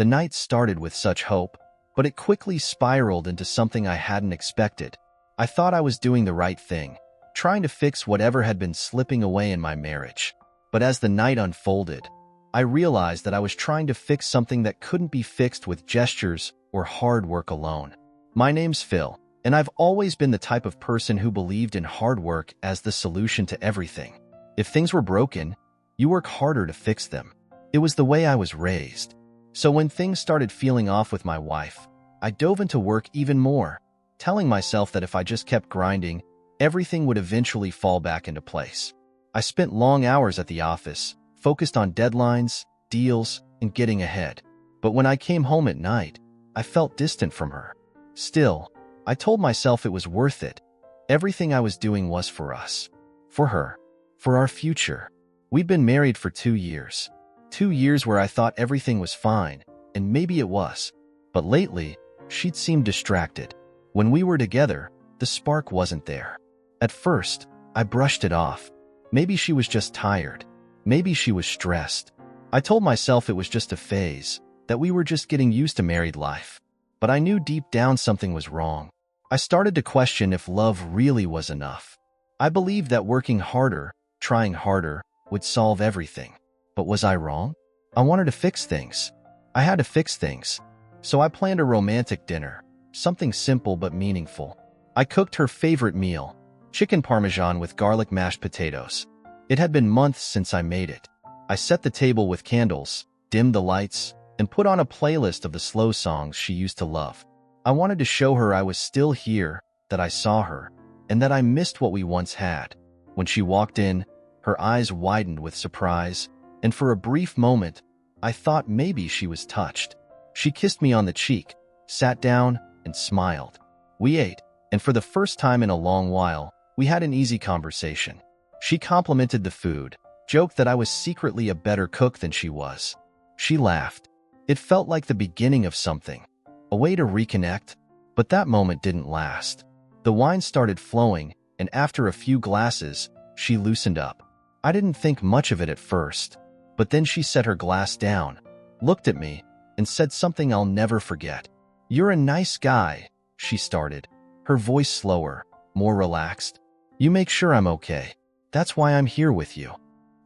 The night started with such hope, but it quickly spiraled into something I hadn't expected. I thought I was doing the right thing, trying to fix whatever had been slipping away in my marriage. But as the night unfolded, I realized that I was trying to fix something that couldn't be fixed with gestures or hard work alone. My name's Phil, and I've always been the type of person who believed in hard work as the solution to everything. If things were broken, you work harder to fix them. It was the way I was raised. So when things started feeling off with my wife, I dove into work even more, telling myself that if I just kept grinding, everything would eventually fall back into place. I spent long hours at the office, focused on deadlines, deals, and getting ahead. But when I came home at night, I felt distant from her. Still, I told myself it was worth it. Everything I was doing was for us. For her. For our future. We'd been married for 2 years. 2 years where I thought everything was fine, and maybe it was. But lately, she'd seemed distracted. When we were together, the spark wasn't there. At first, I brushed it off. Maybe she was just tired. Maybe she was stressed. I told myself it was just a phase, that we were just getting used to married life. But I knew deep down something was wrong. I started to question if love really was enough. I believed that working harder, trying harder, would solve everything. But was I wrong? I wanted to fix things. I had to fix things. So I planned a romantic dinner, something simple but meaningful. I cooked her favorite meal, chicken parmesan with garlic mashed potatoes. It had been months since I made it. I set the table with candles, dimmed the lights, and put on a playlist of the slow songs she used to love. I wanted to show her I was still here, that I saw her, and that I missed what we once had. When she walked in, her eyes widened with surprise, and for a brief moment, I thought maybe she was touched. She kissed me on the cheek, sat down, and smiled. We ate, and for the first time in a long while, we had an easy conversation. She complimented the food, joked that I was secretly a better cook than she was. She laughed. It felt like the beginning of something, a way to reconnect, but that moment didn't last. The wine started flowing, and after a few glasses, she loosened up. I didn't think much of it at first, but then she set her glass down, looked at me, and said something I'll never forget. "You're a nice guy," she started, her voice slower, more relaxed. "You make sure I'm okay. That's why I'm here with you."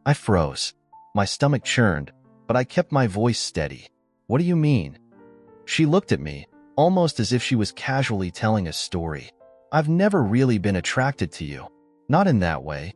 I froze. My stomach churned, but I kept my voice steady. "What do you mean?" She looked at me, almost as if she was casually telling a story. "I've never really been attracted to you. Not in that way."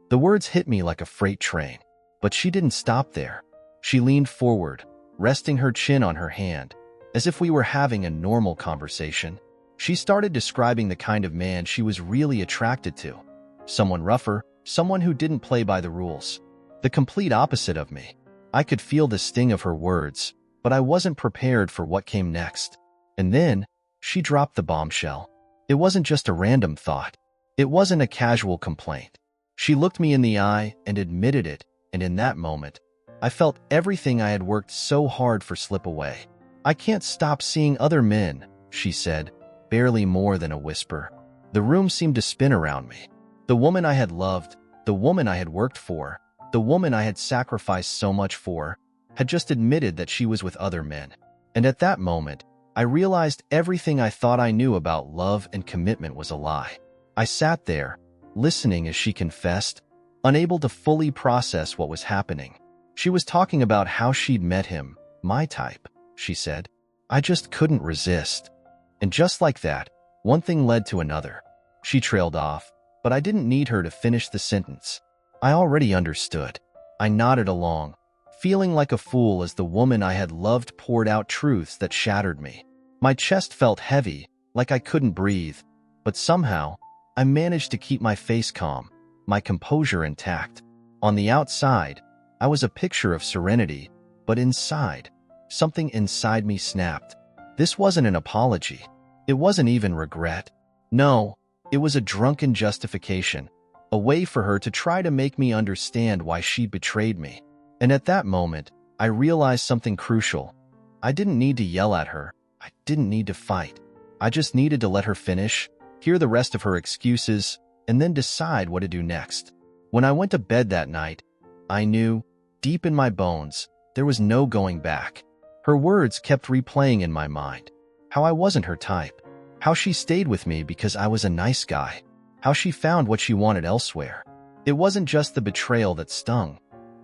The words hit me like a freight train, but she didn't stop there. She leaned forward, resting her chin on her hand, as if we were having a normal conversation. She started describing the kind of man she was really attracted to. Someone rougher, someone who didn't play by the rules. The complete opposite of me. I could feel the sting of her words, but I wasn't prepared for what came next. And then, she dropped the bombshell. It wasn't just a random thought. It wasn't a casual complaint. She looked me in the eye and admitted it, and in that moment, I felt everything I had worked so hard for slip away. "I can't stop seeing other men," she said, barely more than a whisper. The room seemed to spin around me. The woman I had loved, the woman I had worked for, the woman I had sacrificed so much for, had just admitted that she was with other men. And at that moment, I realized everything I thought I knew about love and commitment was a lie. I sat there, listening as she confessed, unable to fully process what was happening. She was talking about how she'd met him, my type, she said. I just couldn't resist. And just like that, one thing led to another. She trailed off, but I didn't need her to finish the sentence. I already understood. I nodded along, feeling like a fool as the woman I had loved poured out truths that shattered me. My chest felt heavy, like I couldn't breathe, but somehow, I managed to keep my face calm, my composure intact. On the outside, I was a picture of serenity, but inside, something inside me snapped. This wasn't an apology. It wasn't even regret. No, it was a drunken justification, a way for her to try to make me understand why she betrayed me. And at that moment, I realized something crucial. I didn't need to yell at her. I didn't need to fight. I just needed to let her finish, hear the rest of her excuses, and then decide what to do next. When I went to bed that night, I knew, deep in my bones, there was no going back. Her words kept replaying in my mind. How I wasn't her type. How she stayed with me because I was a nice guy. How she found what she wanted elsewhere. It wasn't just the betrayal that stung.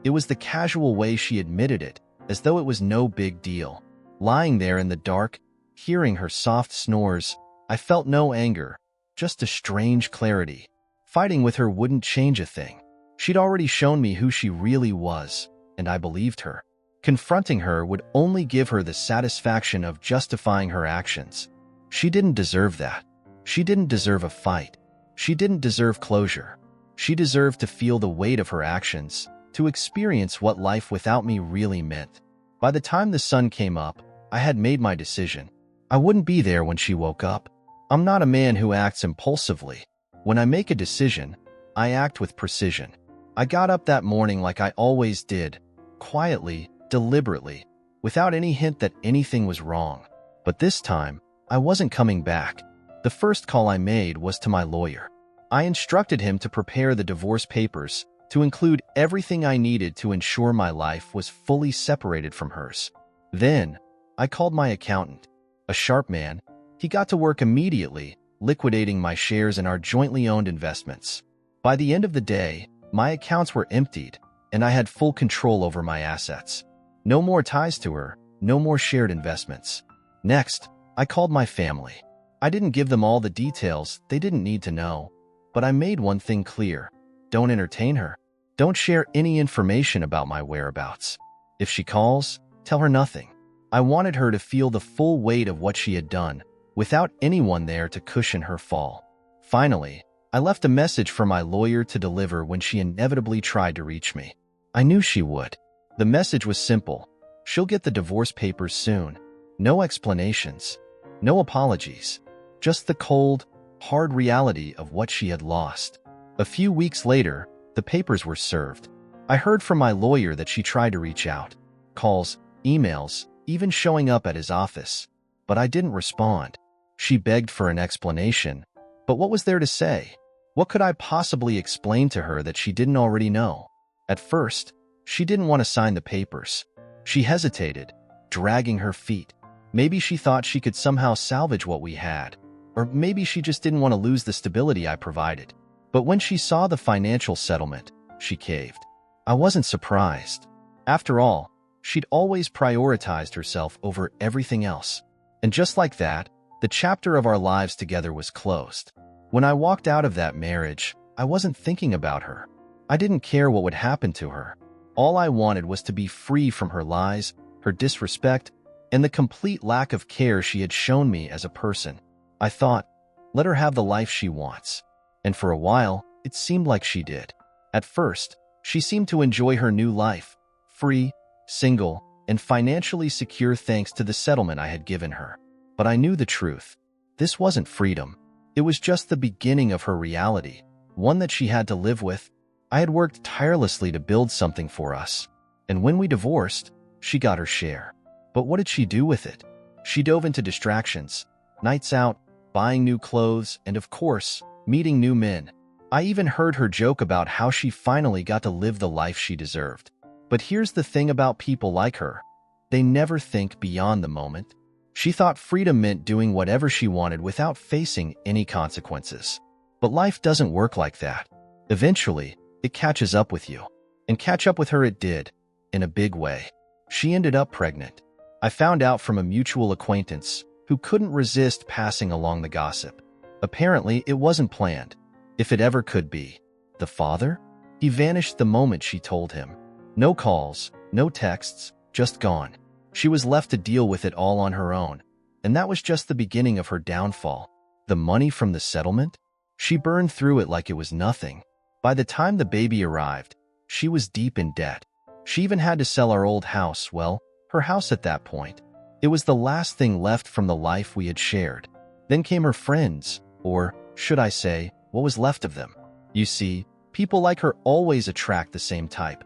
It was the casual way she admitted it, as though it was no big deal. Lying there in the dark, hearing her soft snores, I felt no anger, just a strange clarity. Fighting with her wouldn't change a thing. She'd already shown me who she really was, and I believed her. Confronting her would only give her the satisfaction of justifying her actions. She didn't deserve that. She didn't deserve a fight. She didn't deserve closure. She deserved to feel the weight of her actions, to experience what life without me really meant. By the time the sun came up, I had made my decision. I wouldn't be there when she woke up. I'm not a man who acts impulsively. When I make a decision, I act with precision. I got up that morning like I always did, quietly, deliberately, without any hint that anything was wrong. But this time, I wasn't coming back. The first call I made was to my lawyer. I instructed him to prepare the divorce papers, to include everything I needed to ensure my life was fully separated from hers. Then, I called my accountant. A sharp man, he got to work immediately, liquidating my shares in our jointly owned investments. By the end of the day, my accounts were emptied, and I had full control over my assets. No more ties to her, no more shared investments. Next, I called my family. I didn't give them all the details, they didn't need to know. But I made one thing clear. Don't entertain her. Don't share any information about my whereabouts. If she calls, tell her nothing. I wanted her to feel the full weight of what she had done, without anyone there to cushion her fall. Finally, I left a message for my lawyer to deliver when she inevitably tried to reach me. I knew she would. The message was simple. She'll get the divorce papers soon. No explanations. No apologies. Just the cold, hard reality of what she had lost. A few weeks later, the papers were served. I heard from my lawyer that she tried to reach out. Calls, emails, even showing up at his office. But I didn't respond. She begged for an explanation. But what was there to say? What could I possibly explain to her that she didn't already know? At first, she didn't want to sign the papers. She hesitated, dragging her feet. Maybe she thought she could somehow salvage what we had. Or maybe she just didn't want to lose the stability I provided. But when she saw the financial settlement, she caved. I wasn't surprised. After all, she'd always prioritized herself over everything else. And just like that, the chapter of our lives together was closed. When I walked out of that marriage, I wasn't thinking about her. I didn't care what would happen to her. All I wanted was to be free from her lies, her disrespect, and the complete lack of care she had shown me as a person. I thought, let her have the life she wants. And for a while, it seemed like she did. At first, she seemed to enjoy her new life, free, single, and financially secure thanks to the settlement I had given her. But I knew the truth. This wasn't freedom. It was just the beginning of her reality, one that she had to live with. I had worked tirelessly to build something for us. And when we divorced, she got her share. But what did she do with it? She dove into distractions, nights out, buying new clothes, and of course, meeting new men. I even heard her joke about how she finally got to live the life she deserved. But here's the thing about people like her. They never think beyond the moment. She thought freedom meant doing whatever she wanted without facing any consequences. But life doesn't work like that. Eventually, it catches up with you. And catch up with her it did, in a big way. She ended up pregnant. I found out from a mutual acquaintance who couldn't resist passing along the gossip. Apparently, it wasn't planned, if it ever could be. The father? He vanished the moment she told him. No calls, no texts, just gone. She was left to deal with it all on her own, and that was just the beginning of her downfall. The money from the settlement? She burned through it like it was nothing. By the time the baby arrived, she was deep in debt. She even had to sell our old house, well, her house at that point. It was the last thing left from the life we had shared. Then came her friends, or, should I say, what was left of them. You see, people like her always attract the same type.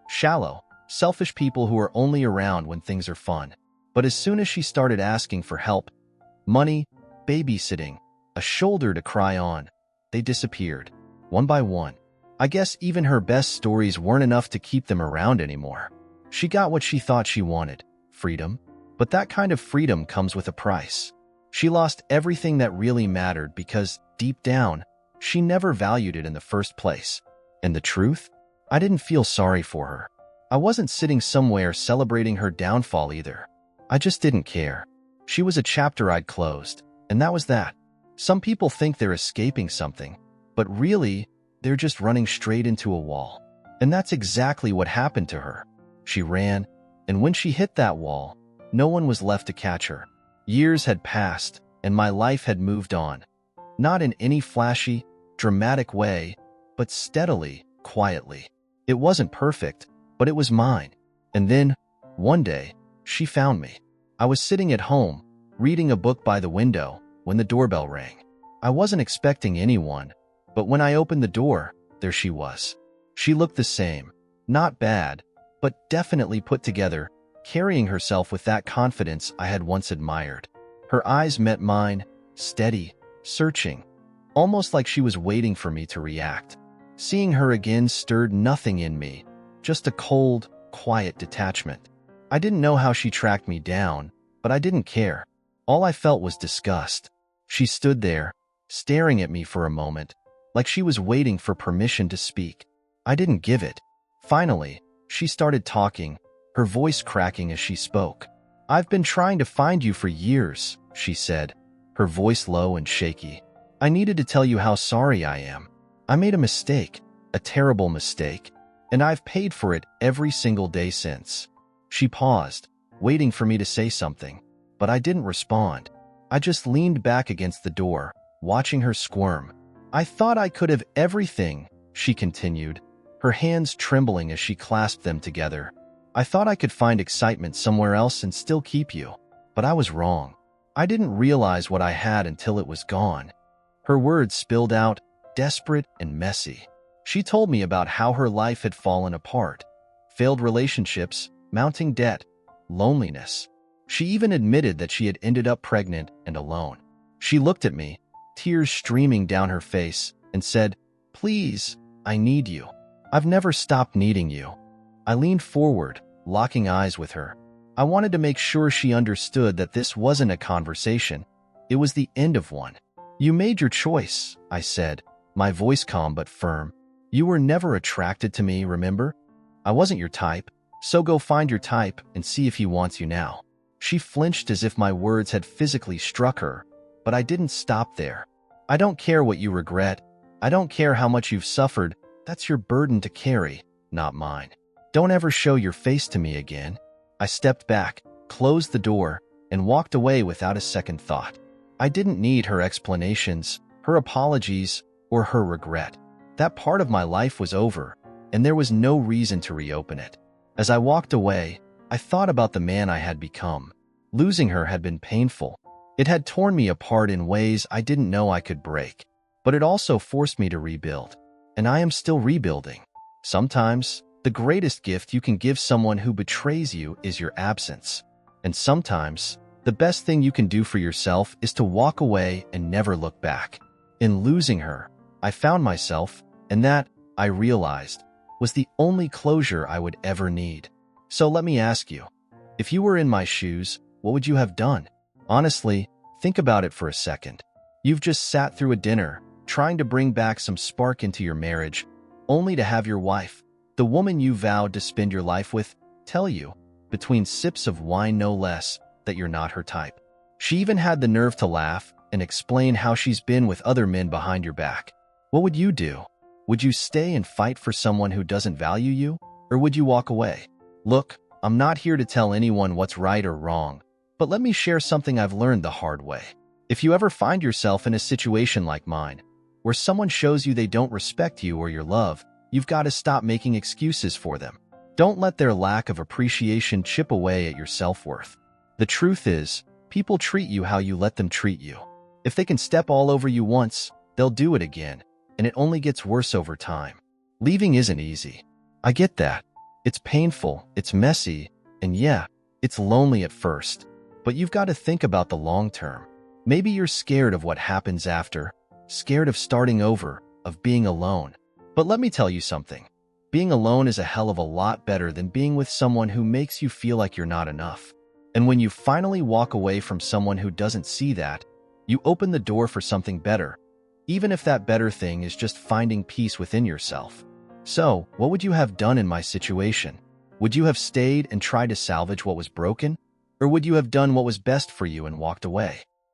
Shallow, selfish people who are only around when things are fun. But as soon as she started asking for help, money, babysitting, a shoulder to cry on, they disappeared, one by one. I guess even her best stories weren't enough to keep them around anymore. She got what she thought she wanted, freedom. But that kind of freedom comes with a price. She lost everything that really mattered because, deep down, she never valued it in the first place. And the truth? I didn't feel sorry for her. I wasn't sitting somewhere celebrating her downfall either. I just didn't care. She was a chapter I'd closed, and that was that. Some people think they're escaping something, but really, they're just running straight into a wall. And that's exactly what happened to her. She ran, and when she hit that wall, no one was left to catch her. Years had passed, and my life had moved on. Not in any flashy, dramatic way, but steadily, quietly. It wasn't perfect, but it was mine. And then, one day, she found me. I was sitting at home, reading a book by the window, when the doorbell rang. I wasn't expecting anyone, but when I opened the door, there she was. She looked the same. Not bad, but definitely put together, carrying herself with that confidence I had once admired. Her eyes met mine, steady, searching, almost like she was waiting for me to react. Seeing her again stirred nothing in me, just a cold, quiet detachment. I didn't know how she tracked me down, but I didn't care. All I felt was disgust. She stood there, staring at me for a moment, like she was waiting for permission to speak. I didn't give it. Finally, she started talking, her voice cracking as she spoke. "I've been trying to find you for years," she said, her voice low and shaky. "I needed to tell you how sorry I am. I made a mistake, a terrible mistake, and I've paid for it every single day since." She paused, waiting for me to say something, but I didn't respond. I just leaned back against the door, watching her squirm. "I thought I could have everything," she continued, her hands trembling as she clasped them together. "I thought I could find excitement somewhere else and still keep you. But I was wrong. I didn't realize what I had until it was gone." Her words spilled out, desperate and messy. She told me about how her life had fallen apart. Failed relationships, mounting debt, loneliness. She even admitted that she had ended up pregnant and alone. She looked at me, tears streaming down her face, and said, "Please, I need you. I've never stopped needing you." I leaned forward, locking eyes with her. I wanted to make sure she understood that this wasn't a conversation. It was the end of one. "You made your choice," I said, my voice calm but firm. "You were never attracted to me, remember? I wasn't your type, so go find your type and see if he wants you now." She flinched as if my words had physically struck her, but I didn't stop there. "I don't care what you regret. I don't care how much you've suffered. That's your burden to carry, not mine. Don't ever show your face to me again." I stepped back, closed the door, and walked away without a second thought. I didn't need her explanations, her apologies, or her regret. That part of my life was over, and there was no reason to reopen it. As I walked away, I thought about the man I had become. Losing her had been painful. It had torn me apart in ways I didn't know I could break. But it also forced me to rebuild. And I am still rebuilding. Sometimes, the greatest gift you can give someone who betrays you is your absence. And sometimes, the best thing you can do for yourself is to walk away and never look back. In losing her, I found myself, and that, I realized, was the only closure I would ever need. So let me ask you, if you were in my shoes, what would you have done? Honestly, think about it for a second. You've just sat through a dinner, trying to bring back some spark into your marriage, only to have your wife, the woman you vowed to spend your life with, tell you, between sips of wine no less, that you're not her type. She even had the nerve to laugh and explain how she's been with other men behind your back. What would you do? Would you stay and fight for someone who doesn't value you, or would you walk away? Look, I'm not here to tell anyone what's right or wrong, but let me share something I've learned the hard way. If you ever find yourself in a situation like mine, where someone shows you they don't respect you or your love, you've got to stop making excuses for them. Don't let their lack of appreciation chip away at your self-worth. The truth is, people treat you how you let them treat you. If they can step all over you once, they'll do it again, and it only gets worse over time. Leaving isn't easy. I get that. It's painful, it's messy, and yeah, it's lonely at first. But you've got to think about the long term. Maybe you're scared of what happens after, scared of starting over, of being alone. But let me tell you something. Being alone is a hell of a lot better than being with someone who makes you feel like you're not enough. And when you finally walk away from someone who doesn't see that, you open the door for something better, even if that better thing is just finding peace within yourself. So, what would you have done in my situation? Would you have stayed and tried to salvage what was broken? Or would you have done what was best for you and walked away?